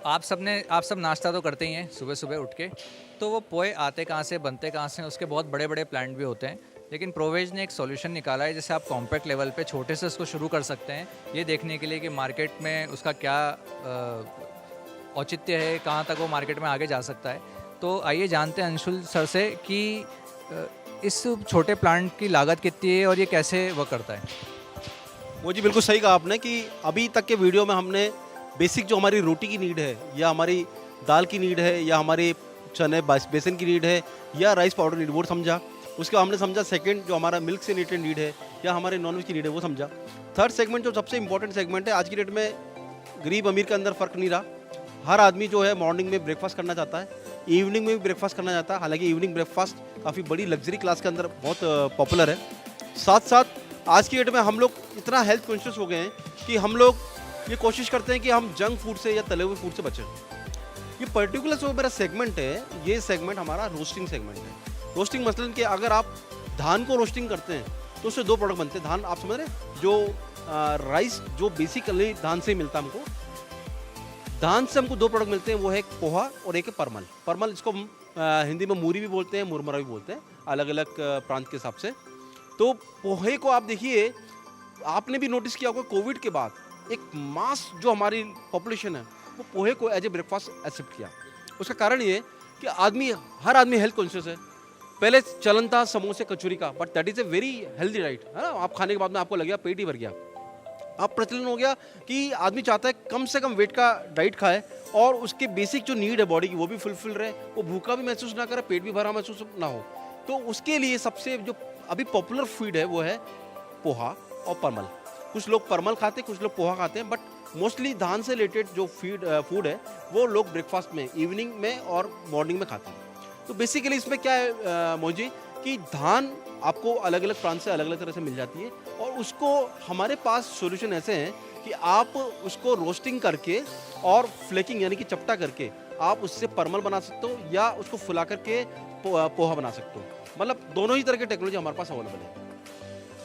आप सब नाश्ता तो करते ही हैं सुबह सुबह उठ के। तो वो पोहे आते कहाँ से, बनते कहाँ से, उसके बहुत बड़े बड़े प्लांट भी होते हैं। लेकिन प्रोवेज ने एक सॉल्यूशन निकाला है जिससे आप कॉम्पैक्ट लेवल पे छोटे से उसको शुरू कर सकते हैं, ये देखने के लिए कि मार्केट में उसका क्या औचित्य है, कहाँ तक वो मार्केट में आगे जा सकता है। तो आइए जानते हैं अंशुल सर से कि अ, इस छोटे प्लांट की लागत कितनी है और ये कैसे वर्क करता है। वो जी बिल्कुल सही कहा आपने कि अभी तक के वीडियो में हमने बेसिक जो हमारी रोटी की नीड है या हमारी दाल की नीड है या हमारे चने बेसन की नीड है या राइस पाउडर नीड वो समझा। उसके बाद हमने समझा सेकंड जो हमारा मिल्क से रिलेटेड नीड है या हमारे नॉनवेज की नीड है वो समझा। थर्ड सेगमेंट जो सबसे इंपॉर्टेंट सेगमेंट है आज की डेट में, गरीब अमीर के अंदर फ़र्क नहीं रहा। हर आदमी जो है मॉर्निंग में ब्रेकफास्ट करना चाहता है, इवनिंग में भी ब्रेकफास्ट करना चाहता है। हालांकि इवनिंग ब्रेकफास्ट काफ़ी बड़ी लग्जरी क्लास के अंदर बहुत पॉपुलर है। साथ साथ आज की डेट में हम लोग इतना हेल्थ कॉन्शियस हो गए हैं कि हम लोग ये कोशिश करते हैं कि हम जंक फूड से या तले हुए फूड से बचें। ये पर्टिकुलर जो मेरा सेगमेंट है, ये सेगमेंट हमारा रोस्टिंग सेगमेंट है। रोस्टिंग मसलन कि अगर आप धान को रोस्टिंग करते हैं तो उससे दो प्रोडक्ट बनते हैं। धान आप समझ रहे हैं, जो राइस जो बेसिकली धान से ही मिलता है हमको, धान से हमको दो प्रोडक्ट मिलते हैं, वो है एक पोहा और एक है परमल। परमल इसको हम हिंदी में मूरी भी बोलते हैं, मुरमुरा भी बोलते हैं, अलग अलग प्रांत के हिसाब से। तो पोहे को आप देखिए, आपने भी नोटिस किया होगा कोविड के बाद एक मास जो हमारी पॉपुलेशन है वो पोहे को एज ए ब्रेकफास्ट एक्सेप्ट किया। उसका कारण ये कि हर आदमी हेल्थ कॉन्शियस है। पहले चलन था समोसे कचौरी का, but that is a very healthy diet, है ना। आप खाने के बाद में आपको लगेगा पेट ही भर गया। अब प्रचलन हो गया कि आदमी चाहता है कम से कम वेट का डाइट खाए और उसके बेसिक जो नीड है बॉडी की वो भी फुलफिल रहे, वो भूखा भी महसूस ना करे, पेट भी भरा महसूस ना हो। तो उसके लिए सबसे जो अभी पॉपुलर फूड है वो है पोहा और परमल। कुछ लोग परमल खाते हैं, कुछ लोग पोहा खाते हैं, बट मोस्टली धान से रिलेटेड जो फूड है वो लोग ब्रेकफास्ट में, इवनिंग में और मॉर्निंग में खाते हैं। तो बेसिकली इसमें क्या है मोजी, कि धान आपको अलग अलग प्रांत से अलग अलग तरह से मिल जाती है और उसको हमारे पास सॉल्यूशन ऐसे हैं कि आप उसको रोस्टिंग करके और फ्लेकिंग यानी कि चपटा करके आप उससे परमल बना सकते हो या उसको फुला करके पोहा बना सकते हो। मतलब दोनों ही तरह की टेक्नोलॉजी हमारे पास अवेलेबल है।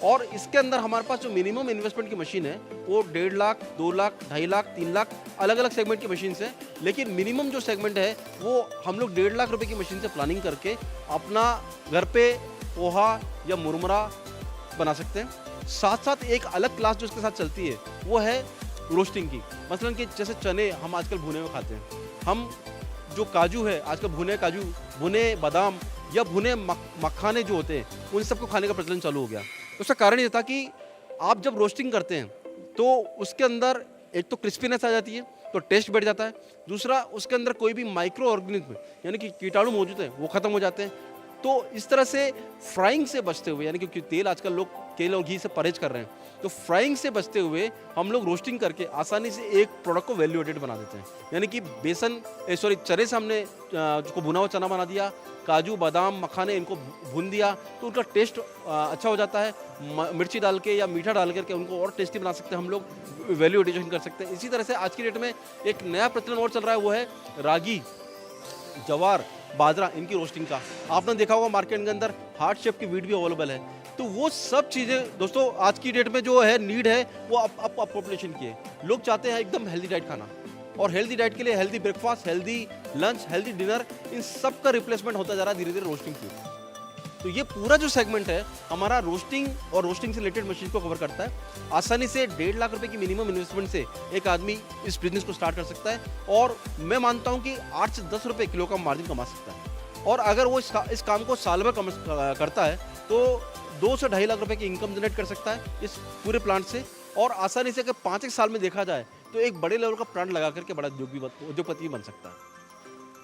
और इसके अंदर हमारे पास जो मिनिमम इन्वेस्टमेंट की मशीन है वो 1.5 लाख, 2 लाख, 2.5 लाख, 3 लाख अलग अलग सेगमेंट की मशीन है। लेकिन मिनिमम जो सेगमेंट है वो हम लोग 1.5 लाख रुपए की मशीन से प्लानिंग करके अपना घर पे पोहा या मुरमुरा बना सकते हैं। साथ साथ एक अलग क्लास जो इसके साथ चलती है वो है रोस्टिंग की। मसलन कि जैसे चने हम आजकल भुने हुए खाते हैं, हम जो काजू है आजकल भुने काजू, भुने बादाम या भुने मखाने जो होते हैं उन सबको खाने का प्रचलन चालू हो गया। उसका कारण ये था कि आप जब रोस्टिंग करते हैं तो उसके अंदर एक तो क्रिस्पीनेस आ जाती है तो टेस्ट बढ़ जाता है, दूसरा उसके अंदर कोई भी माइक्रो ऑर्गेनिज्म यानी कि कीटाणु मौजूद हैं वो खत्म हो जाते हैं। तो इस तरह से फ्राइंग से बचते हुए, यानी कि तेल आजकल लोग तेल और घी से परहेज कर रहे हैं, तो फ्राइंग से बचते हुए हम लोग रोस्टिंग करके आसानी से एक प्रोडक्ट को वैल्यू एडेड बना देते हैं। यानी कि चने से हमने जो भुना हुआ चना बना दिया, काजू बादाम मखाने इनको भून दिया तो उनका टेस्ट अच्छा हो जाता है। मिर्ची डाल के या मीठा डाल करके उनको और टेस्टी बना सकते हैं, हम लोग वैल्यू एडिशन कर सकते हैं। इसी तरह से आज की डेट में एक नया प्रचलन और चल रहा है, वो है रागी, जवार, बाजरा, इनकी रोस्टिंग का। आपने देखा होगा मार्केट के अंदर हार्ट शेप की वीट भी अवेलेबल है। तो वो सब चीज़ें दोस्तों आज की डेट में जो है नीड है वो अप पॉपुलेशन की है। लोग चाहते हैं एकदम हेल्दी डाइट खाना, और हेल्दी डाइट के लिए healthy breakfast, healthy lunch, healthy dinner, इन सब का रिप्लेसमेंट होता जा रहा है धीरे धीरे रोस्टिंग की। तो ये पूरा जो सेगमेंट है हमारा रोस्टिंग और रोस्टिंग से रिलेटेड मशीन को कवर करता है। आसानी से 1.5 लाख रुपए की मिनिमम इन्वेस्टमेंट से एक आदमी इस बिजनेस को स्टार्ट कर सकता है और मैं मानता हूँ कि 8 से 10 रुपए किलो का मार्जिन कमा सकता है। और अगर वो इस काम को साल भर करता है तो 2 से 2.5 लाख रुपए की इनकम जनरेट कर सकता है इस पूरे प्लांट से। और आसानी से अगर 5 साल में देखा जाए तो एक बड़े लेवल का प्लांट लगा करके बड़ा उद्योगपति भी बन सकता है।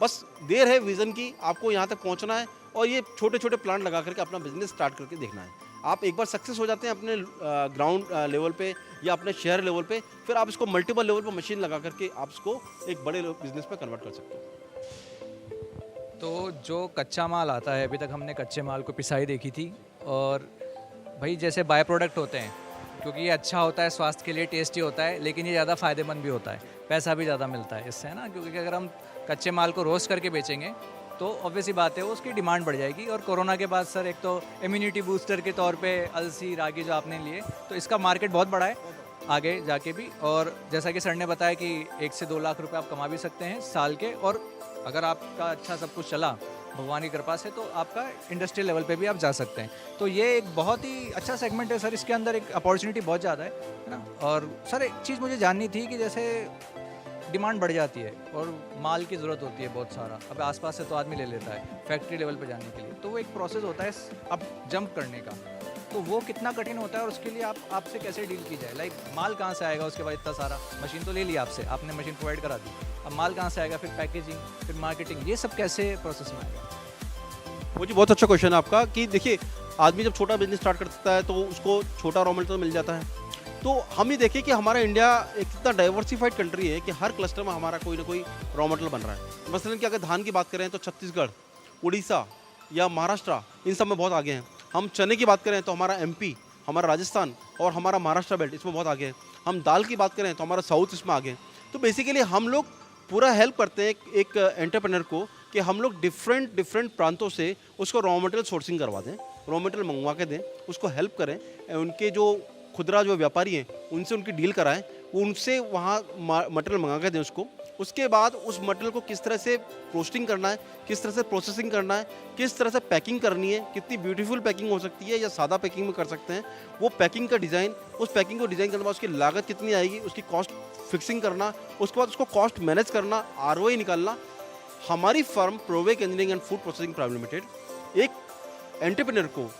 बस देर है विजन की, आपको यहाँ तक पहुँचना है और ये छोटे छोटे प्लांट लगा करके अपना बिजनेस स्टार्ट करके देखना है। आप एक बार सक्सेस हो जाते हैं अपने ग्राउंड लेवल पे या अपने शहर लेवल पे, फिर आप इसको मल्टीपल लेवल पे मशीन लगा करके आप इसको एक बड़े बिजनेस में कन्वर्ट कर सकते हो। तो जो कच्चा माल आता है, अभी तक हमने कच्चे माल को पिसाई देखी थी, और भाई जैसे बाय प्रोडक्ट होते हैं, क्योंकि ये अच्छा होता है, स्वास्थ्य के लिए टेस्टी होता है, लेकिन ये ज़्यादा फ़ायदेमंद भी होता है, पैसा भी ज़्यादा मिलता है इससे, है ना। क्योंकि अगर हम कच्चे माल को रोस्ट करके बेचेंगे तो ऑब्वियस ही बात है वो उसकी डिमांड बढ़ जाएगी। और कोरोना के बाद सर एक तो इम्यूनिटी बूस्टर के तौर पे अलसी, रागी जो आपने लिए, तो इसका मार्केट बहुत बड़ा है। आगे जाके भी। और जैसा कि सर ने बताया कि 1 से 2 लाख रुपए आप कमा भी सकते हैं साल के, और अगर आपका अच्छा सब कुछ चला भगवान की कृपा से, तो आपका इंडस्ट्रियल लेवल पे भी आप जा सकते हैं। तो ये एक बहुत ही अच्छा सेगमेंट है सर, इसके अंदर एक अपॉर्चुनिटी बहुत ज़्यादा है ना। और सर एक चीज़ मुझे जाननी थी कि जैसे डिमांड बढ़ जाती है और माल की ज़रूरत होती है बहुत सारा, अब आसपास से तो आदमी ले लेता है फैक्ट्री लेवल पे जाने के लिए, तो वो एक प्रोसेस होता है अब जंप करने का, तो वो कितना कठिन होता है और उसके लिए आपसे कैसे डील की जाए? लाइक माल कहाँ से आएगा उसके बाद इतना सारा, मशीन तो ले लिया आपसे, आपने मशीन प्रोवाइड करा दी, अब माल कहाँ से आएगा, फिर पैकेजिंग, फिर मार्केटिंग, ये सब कैसे प्रोसेस में आएगा? वो जी बहुत अच्छा क्वेश्चन है आपका कि देखिए आदमी जब छोटा बिजनेस स्टार्ट करता है तो उसको छोटा रॉ मटेरियल मिल जाता है। तो हम ये देखें कि हमारा इंडिया एक इतना डाइवर्सिफाइड कंट्री है कि हर क्लस्टर में हमारा कोई ना कोई रॉ मटेरियल बन रहा है। मसलन कि अगर धान की बात करें तो छत्तीसगढ़, उड़ीसा या महाराष्ट्र इन सब में बहुत आगे हैं। हम चने की बात करें तो हमारा एमपी, हमारा राजस्थान और हमारा महाराष्ट्र बेल्ट इसमें बहुत आगे है। हम दाल की बात करें तो हमारा साउथ इसमें आगे है। तो बेसिकली हम लोग पूरा हेल्प करते हैं एक एंटरप्रेन्योर को कि हम लोग डिफरेंट प्रांतों से उसको रॉ मटेरियल सोर्सिंग करवा दें, रॉ मटेरियल मंगवा के दें, उसको हेल्प करें, उनके जो खुदरा जो व्यापारी हैं उनसे उनकी डील कराएं, उनसे वहाँ मटेरियल मंगा के दें उसको। उसके बाद उस मटेरियल को किस तरह से रोस्टिंग करना है, किस तरह से प्रोसेसिंग करना है, किस तरह से पैकिंग करनी है, कितनी ब्यूटीफुल पैकिंग हो सकती है या सादा पैकिंग में कर सकते हैं, वो पैकिंग का डिज़ाइन, उस पैकिंग को डिज़ाइन करने के बाद उसकी लागत कितनी आएगी, उसकी कॉस्ट फिक्सिंग करना, उसके बाद उसको कॉस्ट मैनेज करना, ROI निकालना। हमारी firm Provek engineering and food processing private limited एक एंटरप्रेन्योर को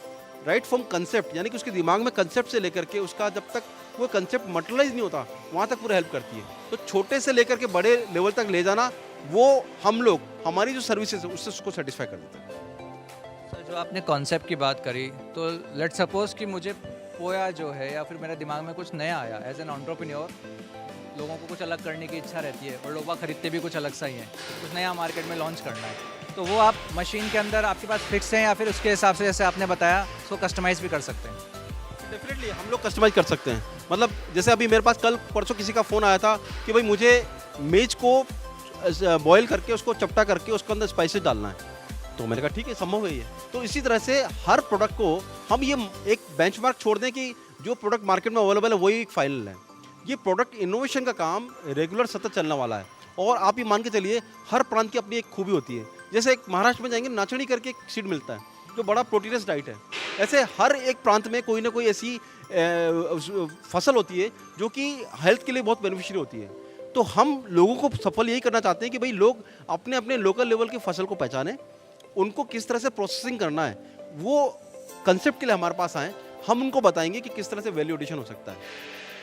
राइट फ्रॉम कंसेप्ट, यानी कि उसके दिमाग में कंसेप्ट से लेकर के उसका जब तक वो कंसेप्ट मटेरियलाइज नहीं होता वहाँ तक पूरा हेल्प करती है। तो छोटे से लेकर के बड़े लेवल तक ले जाना, वो हम लोग हमारी जो सर्विसेज है उससे उसको सेटिस्फाई कर देते हैं। सर जो आपने कॉन्सेप्ट की बात करी, तो लेट सपोज कि मुझे पोया जो है या फिर मेरे दिमाग में कुछ नया आया एज एन एंटरप्रेन्योर, लोगों को कुछ अलग करने की इच्छा रहती है और लोग वहाँ खरीदते भी कुछ अलग सा ही हैं, कुछ नया मार्केट में लॉन्च करना है, तो वो आप मशीन के अंदर आपके पास फिक्स हैं या फिर उसके हिसाब से जैसे आपने बताया उसको कस्टमाइज़ भी कर सकते हैं? डेफिनेटली हम लोग कस्टमाइज कर सकते हैं। मतलब जैसे अभी मेरे पास कल परसों किसी का फ़ोन आया था कि भाई मुझे मेज को बॉईल करके उसको चपटा करके उसके अंदर स्पाइसेस डालना है, तो मैंने कहा ठीक है, संभव है ये। तो इसी तरह से हर प्रोडक्ट को हम ये एक बेंचमार्क छोड़ दें कि जो प्रोडक्ट मार्केट में अवेलेबल है वही एक फाइनल है। ये प्रोडक्ट इनोवेशन का काम रेगुलर सतत चलने वाला है, और आप ये मान के चलिए हर प्रांत की अपनी एक खूबी होती है। जैसे एक महाराष्ट्र में जाएंगे नाचनी करके एक सीड मिलता है जो बड़ा प्रोटीनस डाइट है, ऐसे हर एक प्रांत में कोई ना कोई ऐसी फसल होती है जो कि हेल्थ के लिए बहुत बेनिफिशियल होती है। तो हम लोगों को सफल यही करना चाहते हैं कि भाई लोग अपने अपने लोकल लेवल की फसल को पहचानें, उनको किस तरह से प्रोसेसिंग करना है, वो कंसेप्ट के लिए हमारे पास आएँ, हम उनको बताएंगे कि किस तरह से वैल्यू एडिशन हो सकता है।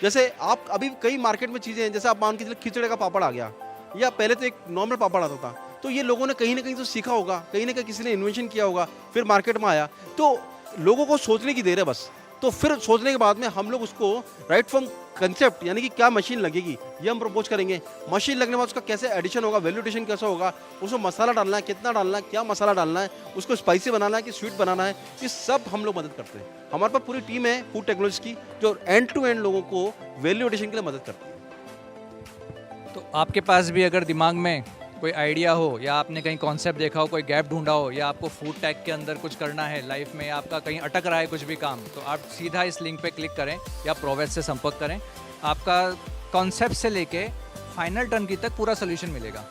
जैसे आप अभी कई मार्केट में चीज़ें हैं, जैसे आप मान के चलिए खिचड़े का पापड़ आ गया, या पहले तो एक नॉर्मल पापड़ आता था, तो ये लोगों ने कहीं ना कहीं तो सीखा होगा, कहीं ना कहीं किसी ने इन्वेंशन किया होगा, फिर मार्केट में आया, तो लोगों को सोचने की देर है बस। तो फिर सोचने के बाद में हम लोग उसको राइट फ्रॉम कंसेप्ट, यानी कि क्या मशीन लगेगी ये हम प्रपोज करेंगे, मशीन लगने के बाद उसका कैसे एडिशन होगा, वैल्यू एडिशन कैसा होगा, उसमें मसाला डालना है, कितना डालना है, क्या मसाला डालना है, उसको स्पाइसी बनाना है कि स्वीट बनाना है, ये सब हम लोग मदद करते हैं। हमारे पास पूरी टीम है फूड टेक्नोलॉजी की जो एंड टू एंड लोगों को वैल्यू एडिशन के लिए मदद करती है। तो आपके पास भी अगर दिमाग में कोई आइडिया हो या आपने कहीं कॉन्सेप्ट देखा हो, कोई गैप ढूंढा हो, या आपको फूड टेक के अंदर कुछ करना है लाइफ में, या आपका कहीं अटक रहा है कुछ भी काम, तो आप सीधा इस लिंक पे क्लिक करें या प्रोवेट से संपर्क करें, आपका कॉन्सेप्ट से लेके फाइनल टर्न की तक पूरा सोल्यूशन मिलेगा।